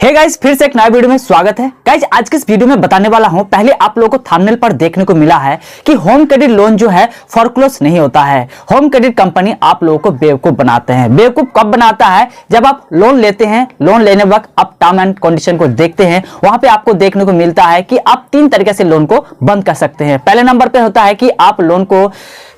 Hey guys, फिर से एक नया वीडियो में स्वागत है। गाइस, आज के इस वीडियो में बताने वाला हूं, पहले आप लोगों को थंबनेल पर देखने को मिला है कि होम क्रेडिट लोन जो है फोरक्लोज नहीं होता है। होम क्रेडिट कंपनी आप लोगों को बेवकूफ बनाते हैं। बेवकूफ कब बनाता है? जब आप लोन लेते हैं, लोन लेने वक्त आप टर्म एंड कंडीशन को देखते हैं, वहां पे आपको देखने को मिलता है कि आप 3 तरीके से लोन को बंद कर सकते हैं। पहले नंबर पे होता है कि आप लोन को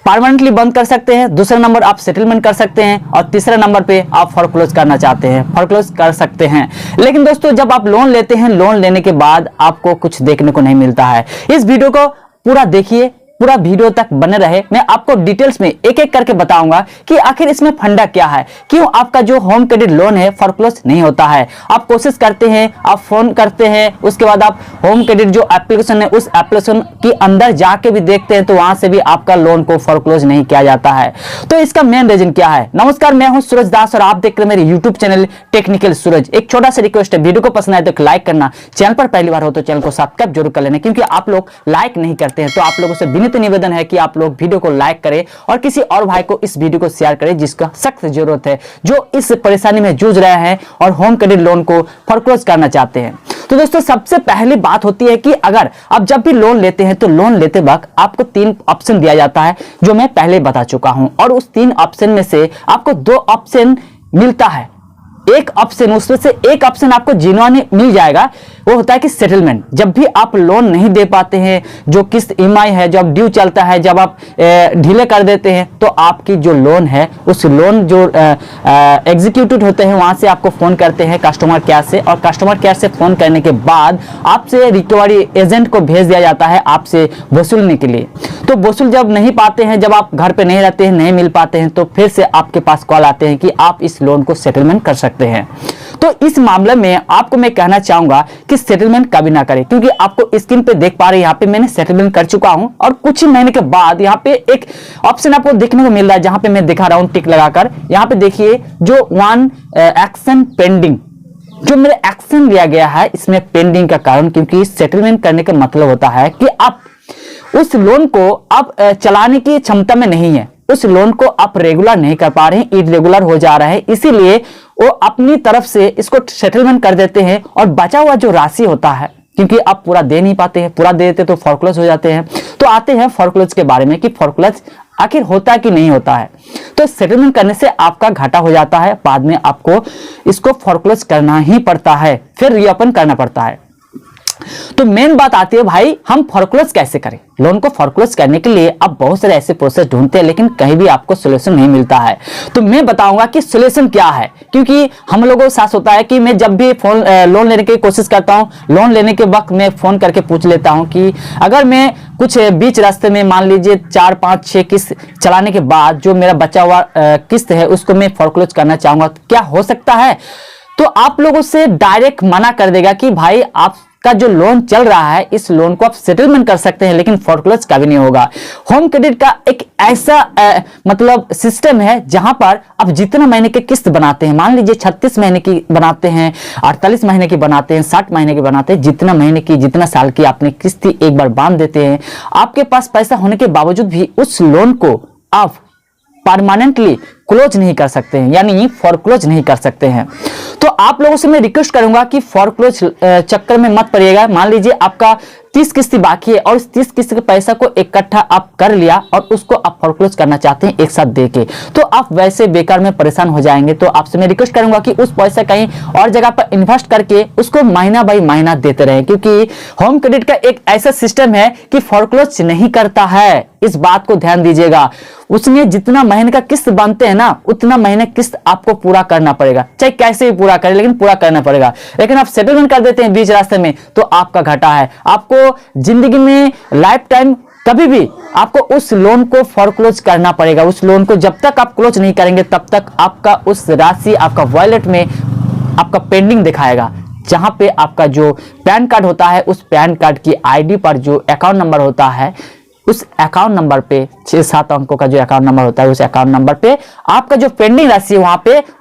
परमानेंटली बंद कर सकते हैं, दूसरा नंबर आप सेटलमेंट कर सकते हैं और तीसरा नंबर पे आप फोरक्लोज करना चाहते हैं, फोरक्लोज कर सकते हैं। लेकिन दोस्तों, जब आप लोन लेते हैं, लोन लेने के बाद आपको कुछ देखने को नहीं मिलता है। इस वीडियो को पूरा देखिए, पूरा वीडियो तक बने रहे। मैं आपको डिटेल्स में एक एक करके बताऊंगा कि आखिर इसमें फंडा क्या है, क्यों आपका जो होम क्रेडिट लोन है फोरक्लोज नहीं होता है। आप कोशिश करते हैं, आप फोन करते हैं, उसके बाद आप होम क्रेडिट जो एप्लीकेशन है उस एप्लीकेशन के अंदर जाके भी देखते हैं तो वहां से भी आपका लोन को फोरक्लोज नहीं किया जाता है। तो इसका मेन रीजन क्या है? नमस्कार, मैं हूं सूरज दास और आप देख रहे हैं मेरे यूट्यूब चैनल टेक्निकल सूरज। एक छोटा सा रिक्वेस्ट है, वीडियो को पसंद आए तो लाइक करना, चैनल पर पहली बार हो तो चैनल को सब्सक्राइब जरूर कर लेना, क्योंकि आप लोग लाइक नहीं करते हैं। तो आप लोगों से विनीत निवेदन है कि आप लोग वीडियो को लाइक करें और किसी और भाई को इस वीडियो को शेयर करें जिसका सख्त जरूरत है, जो इस परेशानी में जूझ रहे हैं और होम क्रेडिट लोन को फोरक्लोज करना चाहते हैं। तो दोस्तों, सबसे पहली बात होती है कि अगर आप जब भी लोन लेते हैं तो लोन लेते वक्त आपको 3 ऑप्शन दिया जाता है, जो मैं पहले बता चुका हूं, और उस 3 ऑप्शन में से आपको 2 ऑप्शन मिलता है। एक ऑप्शन, उसमें से एक ऑप्शन आपको जिन्होंने मिल जाएगा, वो होता है कि सेटलमेंट। जब भी आप लोन नहीं दे पाते हैं, जो किस्त ईएमआई है, जब ड्यू चलता है, जब आप ढीले कर देते हैं, तो आपकी जो लोन है उस लोन जो एग्जीक्यूटिव होते हैं वहां से आपको फोन करते हैं कस्टमर केयर से, और कस्टमर केयर से फोन करने के बाद आपसे रिकवरी एजेंट को भेज दिया जाता है आपसे वसूलने के लिए। तो वसूल जब नहीं पाते हैं, जब आप घर पे नहीं रहते हैं, नहीं मिल पाते हैं, तो फिर से आपके पास कॉल आते हैं कि आप इस लोन को सेटलमेंट कर सकते हैं। तो इस मामले में आपको मैं कहना चाहूंगा कि सेटलमेंट कभी ना करें, क्योंकि आपको स्क्रीन पे देख पा रहे हैं, यहाँ पे मैंने सेटलमेंट कर चुका हूं और कुछ ही महीने के बाद यहाँ पे एक ऑप्शन आपको देखने को मिल रहा है, जहां पे मैं दिखा रहा हूं टिक लगाकर। यहाँ पे देखिए जो 1 एक्शन पेंडिंग, जो मेरे एक्शन लिया गया है इसमें पेंडिंग का कारण, क्योंकि सेटलमेंट करने का मतलब होता है कि आप उस लोन को आप चलाने की क्षमता में नहीं है, उस लोन को आप रेगुलर नहीं कर पा रहे हैं, इरेगुलर हो जा रहा है, इसीलिए वो अपनी तरफ से इसको सेटलमेंट कर देते हैं और बचा हुआ जो राशि होता है, क्योंकि आप पूरा दे नहीं पाते हैं, पूरा दे देते तो फोरक्लोज हो जाते हैं। तो आते हैं फोरक्लोज के बारे में कि फोरक्लोज आखिर होता है कि नहीं होता है। तो सेटलमेंट करने से आपका घाटा हो जाता है, बाद में आपको इसको फोरक्लोज करना ही पड़ता है, फिर रीओपन करना पड़ता है। तो मेन बात आती है, भाई हम फोरक्लोज कैसे करें? लोन को फोरक्लोज करने के लिए आप बहुत सारे ऐसे प्रोसेस ढूंढते हैं, लेकिन कहीं भी आपको सोल्यूशन नहीं मिलता है। तो मैं बताऊंगा कि सोल्यूशन क्या है, क्योंकि हम लोगों को साथ होता है कि मैं जब भी लोन लेने की कोशिश करता हूं, लोन लेने के वक्त मैं फोन करके पूछ लेता हूं कि अगर मैं कुछ बीच रास्ते में मान लीजिए 4, 5, 6 किस्त चलाने के बाद जो मेरा बचा हुआ किस्त है उसको मैं फोरक्लोज करना चाहूंगा, तो क्या हो सकता है? तो आप लोगों से डायरेक्ट मना कर देगा कि भाई आपका जो लोन चल रहा है इस लोन को आप सेटलमेंट कर सकते हैं, लेकिन फोरक्लोज कभी नहीं होगा। होम क्रेडिट का एक ऐसा मतलब सिस्टम है जहां पर आप जितना महीने के किस्त बनाते हैं, मान लीजिए 36 महीने की बनाते हैं, 48 महीने की बनाते हैं, 60 महीने की बनाते हैं, जितना महीने की, जितना साल की आपने किस्त एक बार बांध देते हैं, आपके पास पैसा होने के बावजूद भी उस लोन को आप परमानेंटली क्लोज नहीं कर सकते हैं, यानी फोरक्लोज नहीं कर सकते हैं। तो आप लोगों से मैं रिक्वेस्ट करूंगा कि फोरक्लोज चक्कर में मत पड़िएगा। मान लीजिए आपका 30 किस्त बाकी है और इस 30 किस्त के पैसा को इकट्ठा आप कर लिया और उसको आप फोरक्लोज करना चाहते हैं एक साथ देके, तो आप वैसे बेकार में परेशान हो जाएंगे। तो आपसे मैं रिक्वेस्ट करूंगा कि उस पैसा कहीं और जगह पर इन्वेस्ट करके उसको महीना बाई महीना देते रहें, क्योंकि होम क्रेडिट का एक ऐसा सिस्टम है कि फोरक्लोज नहीं करता है। इस बात को ध्यान दीजिएगा, उसमें जितना महीने का किस्त बनते हैं ना, उतना महीने किस्त आपको पूरा करना पड़ेगा, चाहे कैसे भी पूरा करें, लेकिन पूरा करना पड़ेगा। लेकिन आप सेटलमेंट कर देते हैं बीच रास्ते में तो आपका घाटा है। आपको जिंदगी में लाइफ टाइम कभी भी आपको उस लोन को फोरक्लोज करना पड़ेगा। उस लोन को जब तक आप क्लोज नहीं करेंगे तब तक आपका उस राशि आपका वॉलेट में आपका पेंडिंग दिखाएगा, जहां पे आपका जो पैन कार्ड होता है उस पैन कार्ड की आईडी पर जो अकाउंट नंबर होता है, उस अकाउंट नंबर पे 6-7 अंकों का जो अकाउंट नंबर होता है, उस अकाउंट नंबर पे आपका जो पेंडिंग राशि है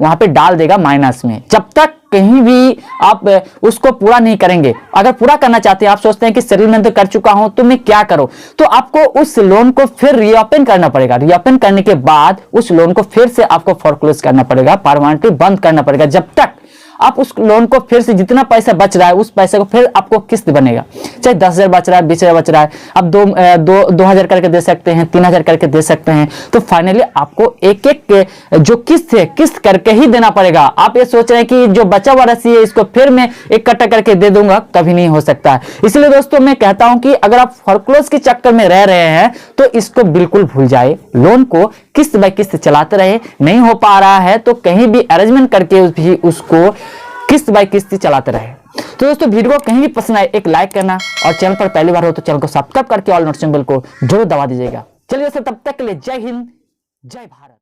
वहां पे डाल देगा माइनस में। जब तक कहीं भी आप उसको पूरा नहीं करेंगे, अगर पूरा करना चाहते हैं, आप सोचते हैं कि सेटलमेंट तो कर चुका हूं तो मैं क्या करूं, तो आपको उस लोन को फिर रीओपन करना पड़ेगा। रीओपन करने के बाद उस लोन को फिर से आपको फोरक्लोज करना पड़ेगा, परमानेंटली बंद करना पड़ेगा, जब तक आप उस लोन को फिर से जितना पैसा बच रहा है उस पैसे को फिर आपको किस्त बनेगा, चाहे 10,000 बच रहा है, 20,000 बच रहा है, आप 2,000 करके दे सकते हैं, 3,000 करके दे सकते हैं। तो फाइनली आपको एक एक जो किस्त है किस्त करके ही देना पड़ेगा। आप ये सोच रहे हैं कि जो बचा हुआ राशि है इसको फिर मैं एक कट्टा करके दे दूंगा, कभी नहीं हो सकता है। इसलिए दोस्तों मैं कहता हूं कि अगर आप फोरक्लोज के चक्कर में रह रहे हैं तो इसको बिल्कुल भूल जाए, लोन को किस्त बाय किस्त चलाते रहे। नहीं हो पा रहा है तो कहीं भी अरेंजमेंट करके भी उसको किस्त बाय किस्त चलाते रहे। तो दोस्तों वीडियो को कहीं भी पसंद आए एक लाइक करना, और चैनल पर पहली बार हो तो चैनल को सब्सक्राइब करके ऑल नोटिफिकेशन बेल को जरूर दबा दीजिएगा। चलिए दोस्तों तब तक के लिए जय हिंद, जय भारत।